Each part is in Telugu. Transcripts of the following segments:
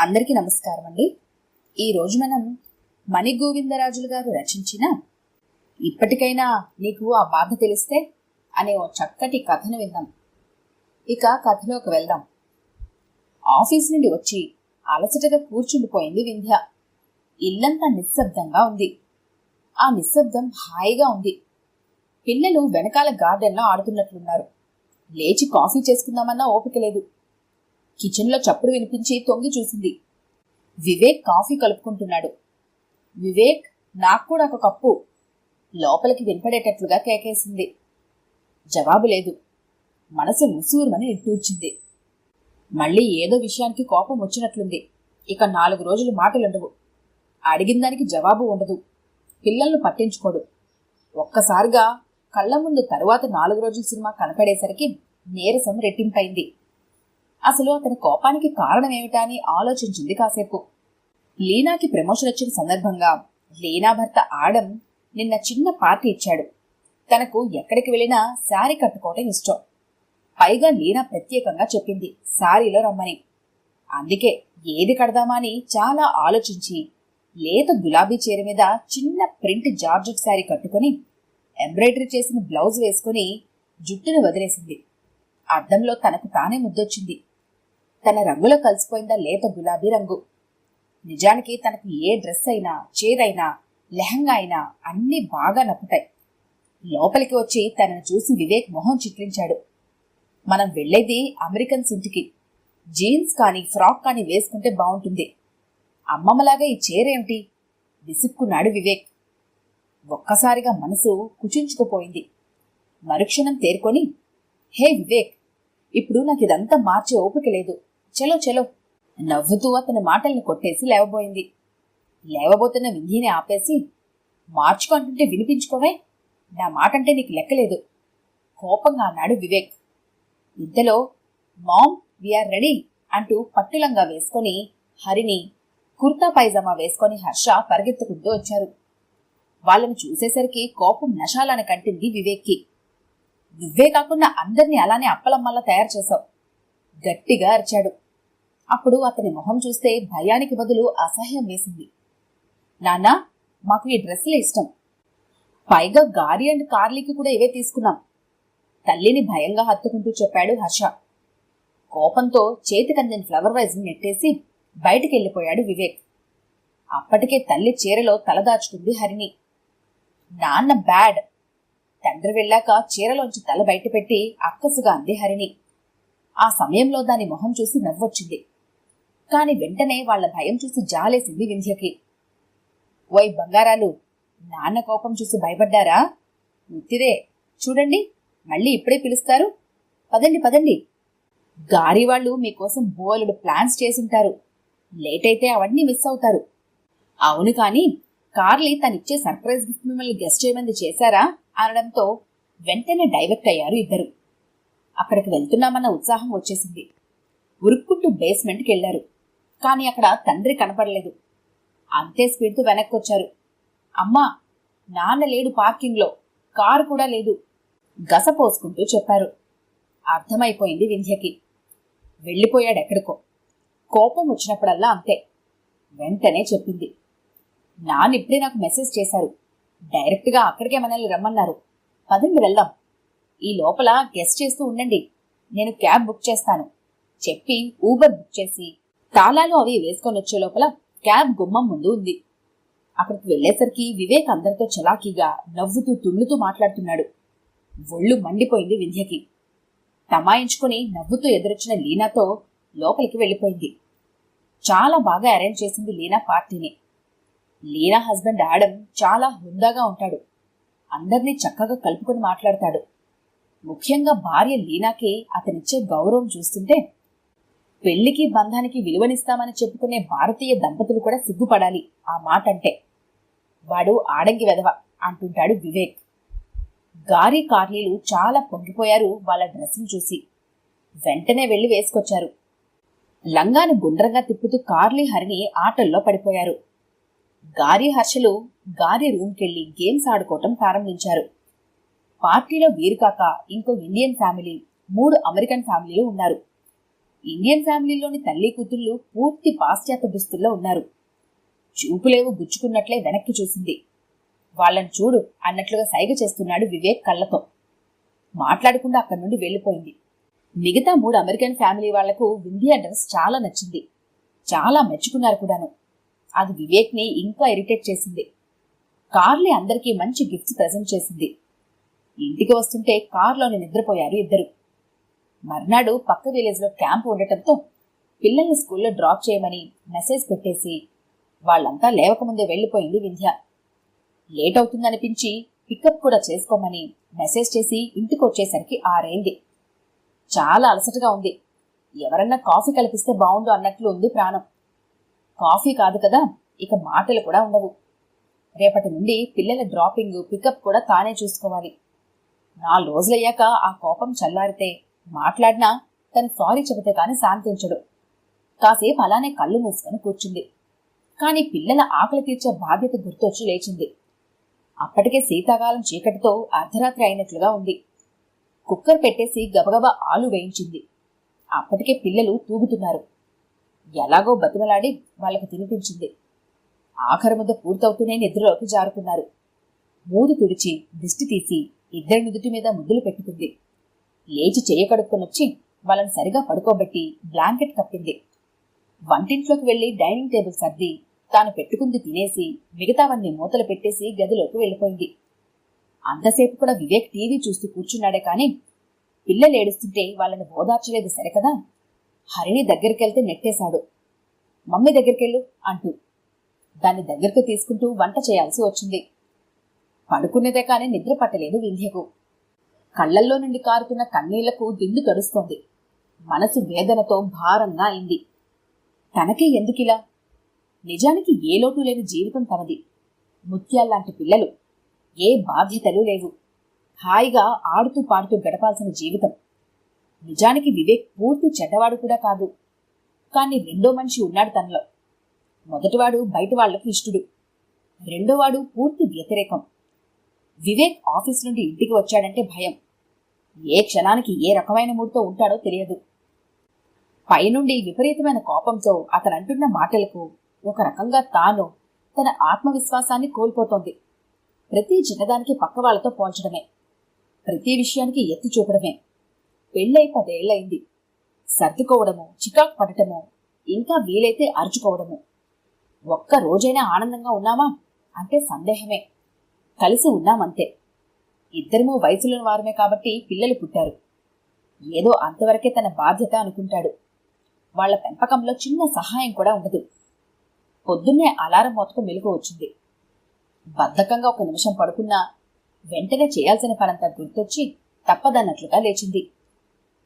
అందరికీ నమస్కారం అండి. ఈరోజు మనం మణి గోవిందరాజులు గారు రచించిన ఇప్పటికైనా నీకు ఆ బాధ తెలిస్తే అనే ఓ చక్కటి కథను విందాం. ఇక కథలోకి వెళ్దాం. ఆఫీస్ నుండి వచ్చి అలసటగా కూర్చుండిపోయింది వింధ్య. ఇల్లంతా నిశ్శబ్దంగా ఉంది. ఆ నిశ్శబ్దం హాయిగా ఉంది. పిల్లలు వెనకాల గార్డెన్లో ఆడుతున్నట్లున్నారు. లేచి కాఫీ చేసుకుందామన్నా ఓపిక లేదు. కిచెన్లో చప్పుడు వినిపించి తొంగి చూసింది. వివేక్ కాఫీ కలుపుకుంటున్నాడు. వివేక్, నాకు కూడా ఒక కప్పు. లోపలికి వినపడేటట్లుగా కేకేసింది. జవాబు లేదు. మనసు ముసూరుమని నిట్టూర్చింది. మళ్ళీ ఏదో విషయానికి కోపం వచ్చినట్లుంది. ఇక 4 రోజులు మాటలుండవు. అడిగిన దానికి జవాబు ఉండదు. పిల్లలను పట్టించుకోడు. ఒక్కసారిగా కళ్ల ముందు తరువాత 4 రోజుల సినిమా కనపడేసరికి నీరసం రెట్టింపైంది. అసలు అతని కోపానికి కారణమేమిటా అని ఆలోచించింది కాసేపు. లీనాకి ప్రమోషన్ వచ్చిన సందర్భంగా లీనా భర్త ఆడం నిన్న చిన్న పార్టీ ఇచ్చాడు. తనకు ఎక్కడికి వెళ్ళినా శారీ కట్టుకోవటం ఇష్టం. పైగా లీనా ప్రత్యేకంగా చెప్పింది శారీలో రమ్మని. అందుకే ఏది కడదామా అని చాలా ఆలోచించి లేత గులాబీ చీర మీద చిన్న ప్రింట్ జార్జెట్ శారీ కట్టుకుని ఎంబ్రాయిడరీ చేసిన బ్లౌజ్ వేసుకుని జుట్టును వదిలేసింది. అద్దంలో తనకు తానే ముద్దొచ్చింది. తన రంగులో కలిసిపోయిందా లేత గులాబీ రంగు. నిజానికి తనకు ఏ డ్రెస్ అయినా, చీరైనా, లెహంగా అయినా అన్నీ బాగా నప్పుతాయి. లోపలికి వచ్చి తనను చూసి వివేక్ మొహం చిట్లించాడు. మనం వెళ్లేది అమెరికన్స్ ఇంటికి. జీన్స్ కానీ ఫ్రాక్ కానీ వేసుకుంటే బాగుంటుంది. అమ్మమ్మలాగా ఈ చీరేమిటి? విసుక్కున్నాడు వివేక్. ఒక్కసారిగా మనసు కుచించుకుపోయింది. మరుక్షణం తేరుకొని, హే వివేక్, ఇప్పుడు నాకు ఇదంతా మార్చే ఓపిక లేదు. చలో చలో. నవ్వుతూ అతని మాటల్ని కొట్టేసి లేవబోయింది. లేవబోతున్న వింధ్యని ఆపేసి, మార్చుకో అంటుంటే వినిపించుకోవే, నా మాటంటే నీకు లెక్కలేదు కోపంగా అన్నాడు వివేక్. ఇంతలో మామ్, వీఆర్ రెడీ అంటూ పట్టులంగా వేసుకొని హరిని, కుర్తా పైజామా వేసుకొని హర్ష పరిగెత్తుకుంటూ వచ్చారు. వాళ్ళని చూసేసరికి కోపం నశాలని కంటింది వివేక్కి. నువ్వే కాకుండా అందరినీ అలానే అప్పలమ్మల్లా తయారు చేశావు, గట్టిగా అరిచాడు. అప్పుడు అతని మొహం చూస్తే భయానికి బదులు అసహ్యం వేసింది. నాన్నా, మాకు ఈ డ్రెస్సులే ఇష్టం. పైగా గారి అండ్ కార్లీకి కూడా ఇవే తీసుకున్నాం, తల్లిని భయంగా హత్తుకుంటూ చెప్పాడు హర్ష. కోపంతో చేతికందిన ఫ్లవర్ వైజ్ నెట్టేసి బయటికెళ్లిపోయాడు వివేక్. అప్పటికే తల్లి చీరలో తలదాచుకుంది హరిని. నాన్న బ్యాడ్. తండ్రి వెళ్ళాక చీరలోంచి తల బయటపెట్టి అక్కసుగా అంది హరిని. ఆ సమయంలో దాని మొహం చూసి నవ్వొచ్చింది. కాని వెంటనే వాళ్ల భయం చూసి జాలేసింది వింధ్యకి. ఓయ్ బంగారాలు, నాన్న కోపం చూసి భయపడ్డారా? ఉత్తిదే. చూడండి, మళ్ళీ ఇప్పుడే పిలుస్తారు. పదండి పదండి. గారి వాళ్ళు మీకోసం బోలెడు ప్లాన్స్ చేసుంటారు. లేట్ అయితే అవన్నీ మిస్ అవుతారు. అవును, కాని కార్లీ తనిచ్చే సర్ప్రైజ్ గిఫ్ట్ మిమ్మల్ని గెస్ట్ చేయమంది చేశారా అనడంతో వెంటనే డైవర్ట్ అయ్యారు ఇద్దరు. అక్కడికి వెళ్తున్నామన్న ఉత్సాహం వచ్చేసింది. ఉరుక్కుంటూ బేస్మెంట్కి వెళ్లారు. కాని అక్కడ తండ్రి కనపడలేదు. అంతే స్పీడ్తో వెనక్కొచ్చారు. అమ్మా, నాన్న లేడు పార్కింగ్లో, కారు కూడా లేదు గసపోసుకుంటూ చెప్పారు. అర్థమైపోయింది వింధ్యకి. వెళ్ళిపోయాడెక్కడికో. కోపం వచ్చినప్పుడల్లా అంతే. వెంటనే చెప్పింది, నాన్నిప్పుడే నాకు మెసేజ్ చేశారు. డైరెక్ట్గా అక్కడికే మనల్ని రమ్మన్నారు. పదండి వెళ్దాం. ఈ లోపల గెస్ట్ చేస్తూ ఉండండి, నేను క్యాబ్ బుక్ చేస్తాను చెప్పి ఊబర్ బుక్ చేసి తాళాలు అవి వేసుకొని వచ్చే లోపల క్యాబ్ గుమ్మం ముందు ఉంది. అక్కడికి వెళ్లేసరికి వివేక్ అందరితో చలాకీగా నవ్వుతూ తుళ్ళుతూ మాట్లాడుతున్నాడు. ఒళ్ళు మండిపోయింది వింధ్యకి. తమాయించుకుని నవ్వుతూ ఎదురొచ్చిన లీనాతో లోపలికి వెళ్ళిపోయింది. చాలా బాగా అరేంజ్ చేసింది లీనా పార్టీని. లీనా హస్బెండ్ ఆడం చాలా హుందాగా ఉంటాడు. అందర్నీ చక్కగా కలుపుకొని మాట్లాడతాడు. ముఖ్యంగా భార్య లీనాకి అతనిచ్చే గౌరవం చూస్తుంటే పెళ్లికి బంధానికి విలువనిస్తామని చెప్పుకునే భారతీయ దంపతులు కూడా సిగ్గుపడాలి ఆ మాట అంటే. వాడు ఆడంగి వెధవ అంటుంటాడు వివేక్. గారి కార్లీలు చాలా పొంగిపోయారు వాళ్ళ డ్రెస్సులు చూసి. వెంటనే వెళ్లి వేసుకొచ్చారు. లంగాను గుండ్రంగా తిప్పుతూ కార్లీ హరిని ఆటల్లో పడిపోయారు. గారి హర్షలు గారి రూమ్కెళ్లి గేమ్స్ ఆడుకోవటం ప్రారంభించారు. పార్టీలో వీరు కాక ఇంకో ఇండియన్ ఫ్యామిలీ, 3 అమెరికన్ ఫ్యామిలీలు ఉన్నారు. ఇండియన్ ఫ్యామిలీలోని తల్లి కూతుళ్ళు పూర్తి పాశ్చాత్య దుస్తుల్లో ఉన్నారు. చూపులేవో గుచ్చుకున్నట్లే వెనక్కి చూసింది. వాళ్ళని చూడు అన్నట్లుగా సైగ చేస్తున్నాడు వివేక్ కళ్ళతో. మాట్లాడకుండా అక్కడి నుండి వెళ్లిపోయింది. మిగతా 3 అమెరికన్ ఫ్యామిలీ వాళ్లకు వింధ్యా డ్రెస్ చాలా నచ్చింది. చాలా మెచ్చుకున్నారు కూడాను. అది వివేక్ ని ఇంకా ఇరిటేట్ చేసింది. కార్లీ అందరికీ మంచి గిఫ్ట్స్ ప్రెజెంట్ చేసింది. ఇంటికి వస్తుంటే కార్లోనే నిద్రపోయారు ఇద్దరు. మర్నాడు పక్క విలేజ్ లో క్యాంప్ ఉండటంతో పిల్లల్ని స్కూల్లో డ్రాప్ చేయమని మెసేజ్ పెట్టేసి వాళ్ళంతా లేవకముందే వెళ్లిపోయింది వింధ్య. లేట్ అవుతుందనిపించి పికప్ కూడా చేసుకోమని మెసేజ్ చేసి ఇంటికి వచ్చేసరికి 6 అయింది. చాలా అలసటగా ఉంది. ఎవరన్నా కాఫీ కల్పిస్తే బాగుండు అన్నట్లు ఉంది ప్రాణం. కాఫీ కాదు కదా, ఇక మాటలు కూడా ఉండవు. రేపటి నుండి పిల్లల డ్రాపింగ్ పికప్ కూడా తానే చూసుకోవాలి. 4 రోజులయ్యాక ఆ కోపం చల్లారితే మాట్లాడినా తను సారీ చెబితే కాని శాంతించడు. కాసేపు అలానే కళ్ళు మూసుకొని కూర్చుంది. కాని పిల్లల ఆకలి తీర్చే బాధ్యత గుర్తొచ్చి లేచింది. అప్పటికే శీతాకాలం చీకటితో అర్ధరాత్రి అయినట్లుగా ఉంది. కుక్కర్ పెట్టేసి గబగబా ఆలు వేయించింది. అప్పటికే పిల్లలు తూగుతున్నారు. ఎలాగో బతిమలాడి వాళ్ళకి తినిపించింది. ఆఖరి ముద్ద పూర్తవుతూనే నిద్రలోకి జారుకున్నారు. మూదు తుడిచి దిష్టి తీసి ఇద్దరి నుదుటి మీద ముద్దులు పెట్టుకుంది. లేచి చెయ్య కడుక్కొనొచ్చి వాళ్ళని సరిగా పడుకోబెట్టి బ్లాంకెట్ కప్పింది. వంటింట్లోకి వెళ్లి డైనింగ్ టేబుల్ సర్ది తాను పెట్టుకుంది తినేసి మిగతావన్నీ మూతలు పెట్టేసి గదిలోకి వెళ్ళిపోయింది. అంతసేపు కూడా వివేక్ టీవీ చూస్తూ కూర్చున్నాడే కాని పిల్లలు ఏడుస్తుంటే వాళ్ళని ఓదార్చలేదు సరికదా. హరిణి దగ్గరికెళ్తే నెట్టేశాడు. మమ్మీ దగ్గరికెళ్ళు అంటూ దాన్ని దగ్గరికి తీసుకుంటూ వంట చేయాల్సి వచ్చింది. పడుకునేదే కాని నిద్ర పట్టలేదు వింధ్యకు. కళ్లల్లో నుండి కారుతున్న కన్నీళ్లకు దిండు తడుస్తోంది. మనసు వేదనతో భారంగా అయింది. తనకే ఎందుకిలా? నిజానికి ఏ లోటు లేని జీవితం తనది. ముత్యాల్లాంటి పిల్లలు, ఏ బాధ్యతలు లేవు. హాయిగా ఆడుతూ పాడుతూ గడపాల్సిన జీవితం. నిజానికి వివేక్ పూర్తి చెడ్డవాడు కూడా కాదు. కాని రెండో మనిషి ఉన్నాడు తనలో. మొదటివాడు బయట వాళ్లకు ఇష్టుడు, రెండోవాడు పూర్తి వ్యతిరేకం. వివేక్ ఆఫీస్ నుండి ఇంటికి వచ్చాడంటే భయం. ఏ క్షణానికి ఏ రకమైన మూడుతో ఉంటాడో తెలియదు. పైనుండి విపరీతమైన కోపంతో అతనంటున్న మాటలకు ఒక రకంగా తాను తన ఆత్మవిశ్వాసాన్ని కోల్పోతోంది. ప్రతి చిన్నదానికి పక్క వాళ్లతో పోల్చడమే, ప్రతి విషయానికి ఎత్తి చూపడమే. పెళ్ళై 10 ఏళ్లయింది. సర్దుకోవడము, చికాకు పడటము, ఇంకా వీలైతే అరుచుకోవడము. ఒక్క రోజైనా ఆనందంగా ఉన్నామా అంటే సందేహమే. కలిసి ఉన్నామంతే. ఇద్దరమూ వయసులోని వారమే కాబట్టి పిల్లలు పుట్టారు. ఏదో అంతవరకే తన బాధ్యత అనుకుంటాడు. వాళ్ల పెంపకంలో చిన్న సహాయం కూడా ఉండదు. పొద్దున్నే అలారం మోతకు మెలుగు వచ్చింది. బద్ధకంగా 1 నిమిషం పడుకున్నా వెంటనే చేయాల్సిన పనంతా గుర్తొచ్చి తప్పదన్నట్లుగా లేచింది.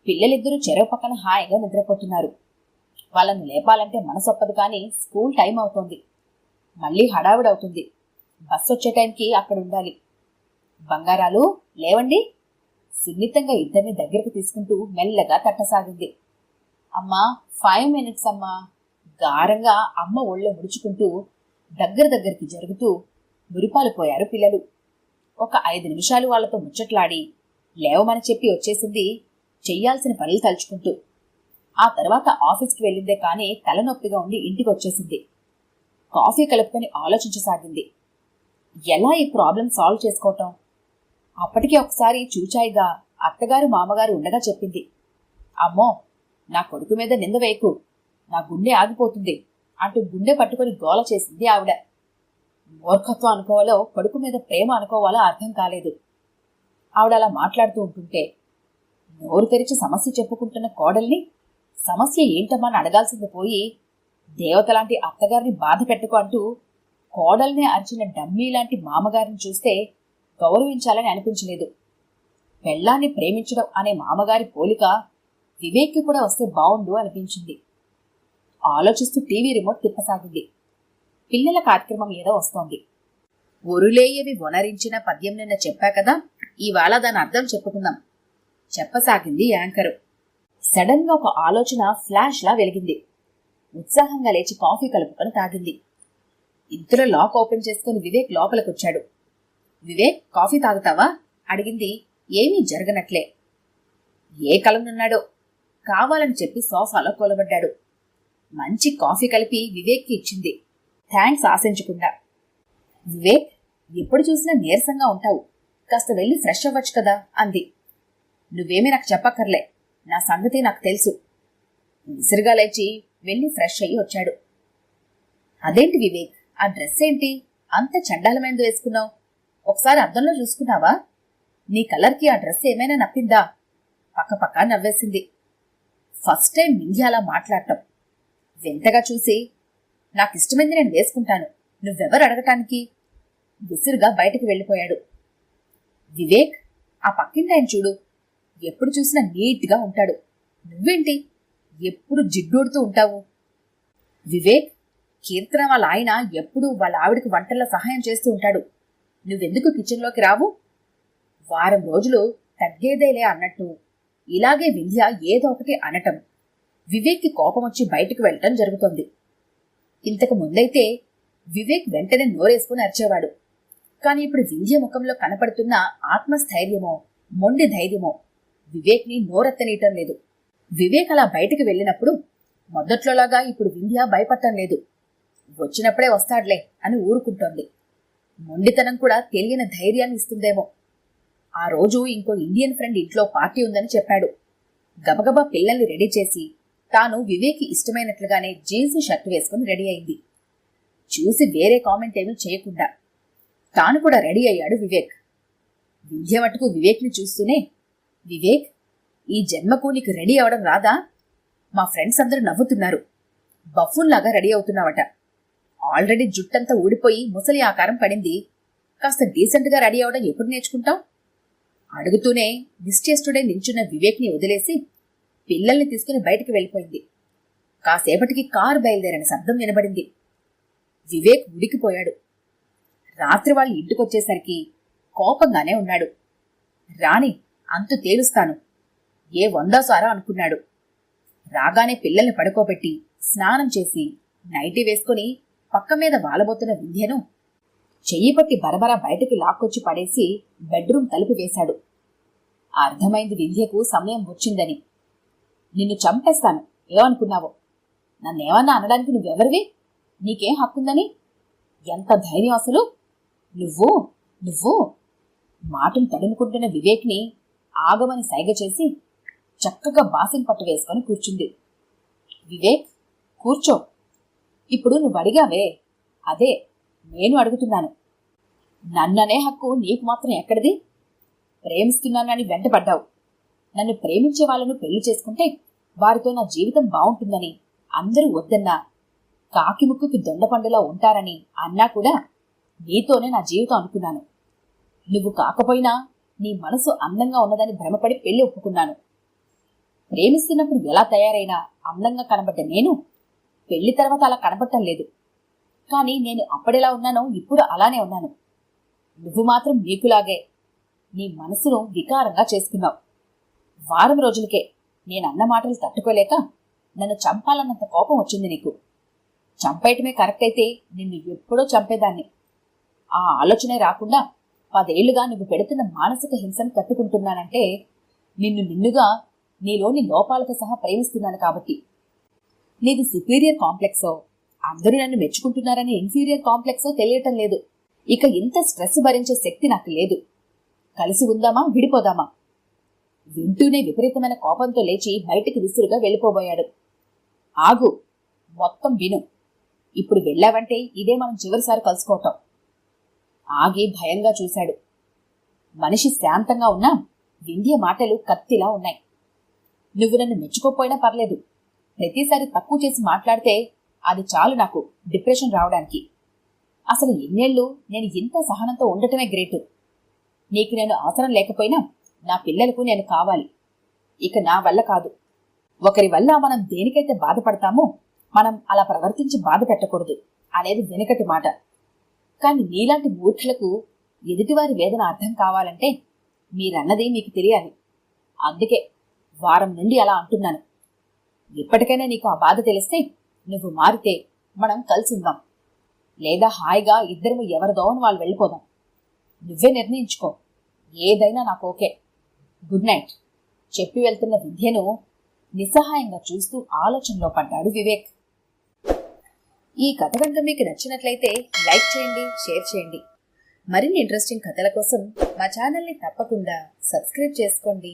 పిల్లలిద్దరూ చెరవ పక్కన హాయిగా నిద్రపోతున్నారు. వాళ్ళని లేపాలంటే మనసొప్పదు కానీ స్కూల్ టైం అవుతోంది. మళ్లీ హడావిడవుతుంది. బస్సు వచ్చే టైంకి అక్కడ ఉండాలి. బంగారాలు లేవండి. సున్నితంగా ఇద్దరిని దగ్గరికి తీసుకుంటూ మెల్లగా తట్టసాగింది. అమ్మా 5 మినిట్స్ అమ్మా. గారంగా అమ్మ ఒళ్ళో ముడుచుకుంటూ దగ్గరికి జరుగుతూ మురిపాలు పోయారు పిల్లలు. ఒక 5 నిమిషాలు వాళ్లతో ముచ్చట్లాడి లేవమని చెప్పి వచ్చేసింది చెయ్యాల్సిన పనులు తలుచుకుంటూ. ఆ తర్వాత ఆఫీస్కి వెళ్ళిందే కానీ తలనొప్పిగా ఉండి ఇంటికి వచ్చేసింది. కాఫీ కలుపుకొని ఆలోచించసాగింది. ఎలా ఈ ప్రాబ్లం సాల్వ్ చేసుకోవటం? అప్పటికే ఒకసారి చూచాయిగా అత్తగారు మామగారు ఉండగా చెప్పింది. అమ్మో, నా కొడుకు మీద నింద వేయకు, నా గుండె ఆగిపోతుంది అంటూ గుండె పట్టుకొని గోల చేసింది ఆవిడ. మూర్ఖత్వం అనుకోవాలో కొడుకు మీద ప్రేమ అనుకోవాలో అర్థం కాలేదు. ఆవిడ అలా మాట్లాడుతూ ఉంటుంటే నోరు తెరిచి సమస్య చెప్పుకుంటున్న కోడల్ని సమస్య ఏంటమ్మని అడగాల్సింది పోయి దేవతలాంటి అత్తగారిని బాధ పెట్టుకో అంటూ కోడల్నే అరిచిన డమ్మీ లాంటి మామగారిని చూస్తే గౌరవించాలని అనిపించలేదు. పెళ్ళాన్ని ప్రేమించడం అనే మామగారి పోలిక వివేక్కి కూడా వస్తే బావుండు అనిపించింది. ఆలోచిస్తూ టీవీ రిమోట్ తిప్పసాగింది. పిల్లల కార్యక్రమం ఏదో వస్తోంది. ఒరులేయవి వనరించిన పద్యం నిన్న చెప్పా కదా, ఇవాళ దాని అర్థం చెప్పుకుందాం చెప్పసాగింది యాంకరు. సడన్ గా ఒక ఆలోచన ఫ్లాష్ లా వెలిగింది. ఉత్సాహంగా లేచి కాఫీ కలుపుకొని తాగింది. ఇంతలో లాక్ ఓపెన్ చేసుకుని వివేక్ లోపలికొచ్చాడు. వివేక్, కాఫీ తాగుతావా అడిగింది ఏమీ జరగనట్లే. ఏ కలనున్నాడో కావాలని చెప్పి సోఫాలో కూలబడ్డాడు. మంచి కాఫీ కలిపి వివేక్కి ఇచ్చింది, థ్యాంక్స్ ఆశించకుండా. వివేక్, ఎప్పుడు చూసినా నీరసంగా ఉంటావు, కాస్త వెళ్ళి ఫ్రెష్ అవ్వచ్చు కదా అంది. నువ్వేమీ నాకు చెప్పక్కర్లే, నా సంగతి నాకు తెలుసు. విసిరుగా లేచి వెళ్ళి ఫ్రెష్ అయ్యి వచ్చాడు. అదేంటి వివేక్, ఆ డ్రెస్ ఏంటి అంత చండాలమైందో వేసుకున్నావు? ఒకసారి అద్దంలో చూసుకున్నావా? నీ కలర్కి ఆ డ్రెస్ ఏమైనా నప్పిందా? పక్కపక్క నవ్వేసింది. ఫస్ట్ టైం వింధ్య అలా మాట్లాడటం. వింతగా చూసి, నాకిష్టమైంది నేను వేసుకుంటాను, నువ్వెవరు అడగటానికి? విసురుగా బయటకు వెళ్ళిపోయాడు. వివేక్, ఆ పక్కింటాయన చూడు, ఎప్పుడు చూసినా నీట్గా ఉంటాడు, నువ్వేంటి ఎప్పుడు జిడ్డూడుతూ ఉంటావు? వివేక్, కీర్తన వాళ్ళ ఆయన ఎప్పుడూ వాళ్ళ ఆవిడికి వంటల్లో సహాయం చేస్తూ ఉంటాడు, నువ్వెందుకు కిచెన్లోకి రావు? వారం రోజులు తగ్గేదేలే అన్నట్టు ఇలాగే వింధ్య ఏదో ఒకటి అనటం వివేక్కి కోపం వచ్చి బయటకు వెళ్ళటం జరుగుతోంది. ఇంతకు ముందైతే వివేక్ వెంటనే నోరేసుకుని అరిచేవాడు. కాని ఇప్పుడు వింధ్య ముఖంలో కనపడుతున్న ఆత్మస్థైర్యమో మొండి ధైర్యమో వివేక్ని నోరెత్తనీయటం లేదు. వివేక్ అలా బయటికి వెళ్ళినప్పుడు మొదట్లోలాగా ఇప్పుడు వింధ్య భయపడటం లేదు. వచ్చినప్పుడే వస్తాడులే అని ఊరుకుంటోంది. మొండితనం కూడా తెలియని ధైర్యాన్ని ఇస్తుందేమో. ఆ రోజు ఇంకో ఇండియన్ ఫ్రెండ్ ఇంట్లో పార్టీ ఉందని చెప్పాడు. గబగబా పిల్లల్ని రెడీ చేసి తాను వివేక్కి ఇష్టమైనట్లుగానే జీన్స్ షర్ట్ వేసుకుని రెడీ అయింది. చూసి వేరే కామెంట్ ఏమీ చేయకుండా తాను కూడా రెడీ అయ్యాడు వివేక్. వింధ్య మటుకు వివేక్ని చూస్తూనే, వివేక్, ఈ జన్మకు నీకు రెడీ అవడం రాదా? మా ఫ్రెండ్స్ అందరూ నవ్వుతున్నారు, బఫూన్లాగా రెడీ అవుతున్నావట. ఆల్రెడీ జుట్టంతా ఊడిపోయి ముసలి ఆకారం పడింది, కాస్త డీసెంట్గా రెడీ అవడం ఎప్పుడు నేర్చుకుంటావు? అడుగుతూనే నిశ్చేష్టుడై నిల్చున్న వివేక్ని వదిలేసి పిల్లల్ని తీసుకుని బయటికి వెళ్ళిపోయింది. కాసేపటికి కారు బయలుదేరిన శబ్దం వినబడింది. వివేక్ ఉడికిపోయాడు. రాత్రి వాళ్ళు ఇంటికొచ్చేసరికి కోపంగానే ఉన్నాడు. రాణి, అంతు తేలుస్తాను, ఏ వందాసారా అనుకున్నాడు. రాగానే పిల్లల్ని పడుకోబెట్టి స్నానం చేసి నైటీ వేసుకుని పక్క మీద వాలబోతున్న వింధ్యను చెయ్యి పట్టి బరబరా బయటికి లాక్కొచ్చి పడేసి బెడ్రూమ్ తలుపు వేశాడు. అర్థమైంది వింధ్యకు సమయం వచ్చిందని. నిన్ను చంపేస్తాను, ఏమనుకున్నావో? నన్నేమన్నా అనడానికి నువ్వెవరివి? నీకేం హక్కుందని? ఎంత ధైర్యం అసలు? నువ్వు నువ్వు మాటను తడుముకుంటున్న వివేక్ని ఆగమని సైగ చేసి చక్కగా బాసిం పట్టు వేసుకొని కూర్చుంది. వివేక్, కూర్చో. ఇప్పుడు నువ్వు అడిగావే, అదే నేను అడుగుతున్నాను. నన్ననే హక్కు నీకు మాత్రం ఎక్కడిది? ప్రేమిస్తున్నానని వెంటపడ్డావు. నన్ను ప్రేమించే వాళ్ళను పెళ్లి చేసుకుంటే వారితో నా జీవితం బాగుంటుందని అందరూ వద్దన్నా, కాకి ముక్కుకి దొండపండులా ఉంటారని అన్నా కూడా నీతోనే నా జీవితం అనుకున్నాను. నువ్వు కాకపోయినా నీ మనసు అందంగా ఉన్నదని భ్రమపడి పెళ్లి ఒప్పుకున్నాను. ప్రేమిస్తున్నప్పుడు ఎలా తయారైనా అందంగా కనబడ్డ నేను పెళ్లి తర్వాత అలా కనబడటం లేదు. కానీ నేను అప్పుడెలా ఉన్నానో ఇప్పుడు అలానే ఉన్నాను. నువ్వు మాత్రం నీకులాగే నీ మనసును వికారంగా చేసుకున్నావు. వారం రోజులకే నేనన్న మాటలు తట్టుకోలేక నన్ను చంపాలన్నంత కోపం వచ్చింది నీకు. చంపేయటమే కరెక్ట్ అయితే నిన్ను ఎప్పుడో చంపేదాన్ని. ఆ ఆలోచనే రాకుండా 10 ఏళ్లుగా నువ్వు పెడుతున్న మానసిక హింసను తట్టుకుంటున్నానంటే నిన్నుగా నీలోని లోపాలతో సహా ప్రేమిస్తున్నాను కాబట్టి. నీది సుపీరియర్ కాంప్లెక్సో, అందరూ నన్ను మెచ్చుకుంటున్నారని ఇన్ఫీరియర్ కాంప్లెక్సో తెలియటం లేదు. ఇక ఇంత స్ట్రెస్ భరించే శక్తి నాకు లేదు. కలిసి ఉందామా, విడిపోదామా? వింటూనే విపరీతమైన కోపంతో లేచి బయటికి విసురుగా వెళ్ళిపోబోయాడు. ఆగు, మొత్తం విను. ఇప్పుడు వెళ్ళావంటే ఇదే మనం చివరిసారి కలుసుకోవటం. ఆగి భయంగా చూశాడు. మనిషి శాంతంగా ఉన్నా వింధ్య మాటలు కత్తిలా ఉన్నాయి. నువ్వు నన్ను మెచ్చుకోపోయినా పర్లేదు, ప్రతిసారి తక్కువ చేసి మాట్లాడితే అది చాలు నాకు డిప్రెషన్ రావడానికి. అసలు ఎన్నేళ్ళు నేను ఇంత సహనంతో ఉండటమే గ్రేటు. నీకు నేను అవసరం లేకపోయినా నా పిల్లలకు నేను కావాలి. ఇక నా వల్ల కాదు. ఒకరి వల్ల మనం దేనికైతే బాధపడతామో మనం అలా ప్రవర్తించి బాధ పెట్టకూడదు అనేది వెనుకటి మాట. కానీ నీలాంటి మూర్ఖులకు ఎదుటివారి వేదన అర్థం కావాలంటే మీరన్నది మీకు తెలియాలి. అందుకే వారం నుండి అలా అంటున్నాను. ఇప్పటికైనా నీకు ఆ బాధ తెలిస్తే నువ్వు మారితే మనం కలిసి ఉందాం, లేదా హాయిగా ఇద్దరము ఎవరిదోని వాళ్ళు వెళ్ళిపోదాం. నువ్వే నిర్ణయించుకో, ఏదైనా నాకు ఓకే. గుడ్ నైట్ చెప్పి వెళ్తున్న వింధ్యను నిస్సహాయంగా చూస్తూ ఆలోచనలో పడ్డాడు వివేక్. ఈ కథ కనుక మీకు నచ్చినట్లయితే లైక్ చేయండి, షేర్ చేయండి. మరిన్ని ఇంట్రెస్టింగ్ కథల కోసం మా ఛానల్ని తప్పకుండా సబ్స్క్రైబ్ చేసుకోండి.